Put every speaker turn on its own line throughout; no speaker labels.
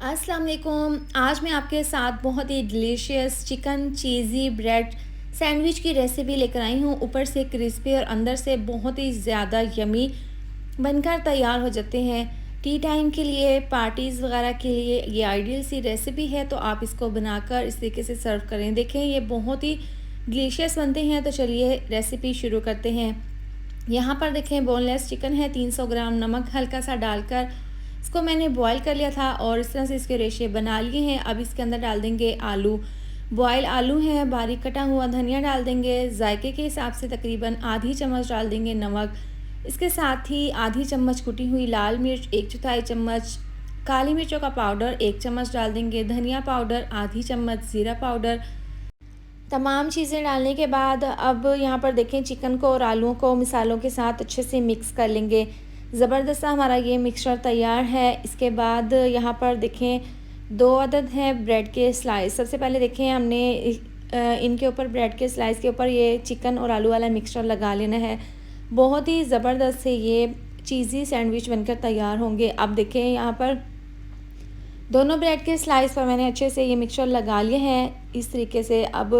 अस्सलाम वालेकुम। आज मैं आपके साथ बहुत ही delicious chicken cheesy bread sandwich की रेसिपी लेकर आई हूँ। ऊपर से क्रिस्पी और अंदर से बहुत ही ज़्यादा यमी बनकर तैयार हो जाते हैं। टी टाइम के लिए, पार्टीज़ वगैरह के लिए ये आइडियल सी रेसिपी है, तो आप इसको बनाकर इस तरीके से सर्व करें। देखें ये बहुत ही डिलीशियस बनते हैं। तो चलिए रेसिपी शुरू करते हैं। यहाँ पर देखें बोनलेस चिकन है, 300 ग्राम नमक हल्का सा डालकर इसको मैंने बॉईल कर लिया था और इस तरह से इसके रेशे बना लिए हैं। अब इसके अंदर डाल देंगे आलू, बॉयल आलू है, बारीक कटा हुआ धनिया डाल देंगे, जायके के हिसाब से तकरीबन आधी चम्मच डाल देंगे नमक। इसके साथ ही आधी चम्मच कुटी हुई लाल मिर्च, 1/4 चम्मच काली मिर्चों का पाउडर 1 चम्मच डाल देंगे, धनिया पाउडर आधी चम्मच, ज़ीरा पाउडर। तमाम चीज़ें डालने के बाद अब यहाँ पर देखें चिकन को और आलूओं को मिसालों के साथ अच्छे से मिक्स कर लेंगे। ज़बरदस्त हमारा ये मिक्सचर तैयार है। इसके बाद यहाँ पर देखें 2 अदद हैं ब्रेड के स्लाइस। सबसे पहले देखें हमने इनके ऊपर ब्रेड के स्लाइस के ऊपर ये चिकन और आलू वाला मिक्सचर लगा लेना है। बहुत ही ज़बरदस्त से ये चीज़ी सैंडविच बनकर तैयार होंगे। अब देखें यहाँ पर दोनों ब्रेड के स्लाइस पर मैंने अच्छे से ये मिक्सचर लगा लिए हैं इस तरीके से। अब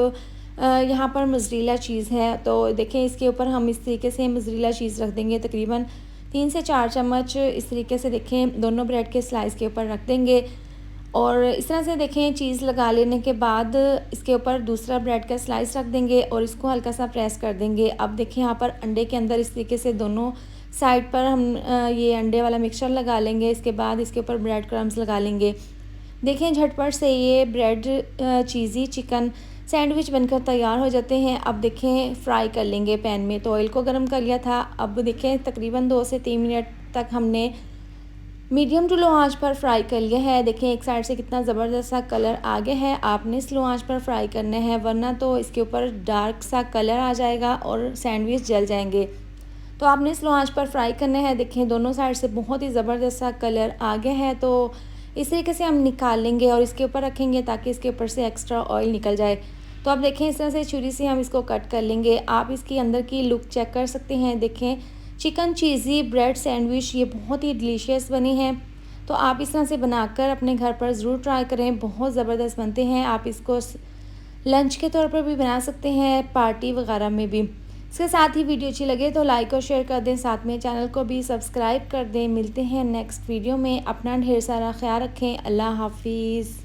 यहाँ पर मोज़रेला चीज़ है, तो देखें इसके ऊपर हम इस तरीके से मोज़रेला चीज़ रख देंगे। तकरीबन 3 से 4 चम्मच इस तरीके से देखें दोनों ब्रेड के स्लाइस के ऊपर रख देंगे। और इस तरह से देखें चीज़ लगा लेने के बाद इसके ऊपर दूसरा ब्रेड का स्लाइस रख देंगे और इसको हल्का सा प्रेस कर देंगे। अब देखें यहाँ पर अंडे के अंदर इस तरीके से दोनों साइड पर हम ये अंडे वाला मिक्सचर लगा लेंगे। इसके बाद इसके ऊपर ब्रेड क्रम्स लगा लेंगे। देखें झटपट से ये ब्रेड चीज़ी चिकन सैंडविच बनकर तैयार हो जाते हैं। अब देखें फ्राई कर लेंगे पैन में, तो ऑयल को गर्म कर लिया था। अब देखें तकरीबन 2 से 3 मिनट तक हमने मीडियम टू लो आंच पर फ्राई कर लिया है। देखें एक साइड से कितना ज़बरदस्त सा कलर आ गया है। आपने स्लो आंच पर फ्राई करना है, वरना तो इसके ऊपर डार्क सा कलर आ जाएगा और सैंडविच जल जाएंगे। तो आपने स्लो आंच पर फ्राई करना है। देखें दोनों साइड से बहुत ही ज़बरदस्त सा कलर आ गया है, तो इस तरीके से हम निकाल लेंगे और इसके ऊपर रखेंगे ताकि इसके ऊपर से एक्स्ट्रा ऑयल निकल जाए। तो अब देखें इस तरह से छुरी से हम इसको कट कर लेंगे। आप इसकी अंदर की लुक चेक कर सकते हैं। देखें चिकन चीज़ी ब्रेड सैंडविच ये बहुत ही डिलीशियस बने हैं। तो आप इस तरह से बनाकर अपने घर पर ज़रूर ट्राई करें, बहुत ज़बरदस्त बनते हैं। आप इसको लंच के तौर पर भी बना सकते हैं, पार्टी वगैरह में भी। इसके साथ ही वीडियो अच्छी लगे तो लाइक और शेयर कर दें, साथ में चैनल को भी सब्सक्राइब कर दें। मिलते हैं नेक्स्ट वीडियो में। अपना ढेर सारा ख्याल रखें। अल्लाह हाफिज़।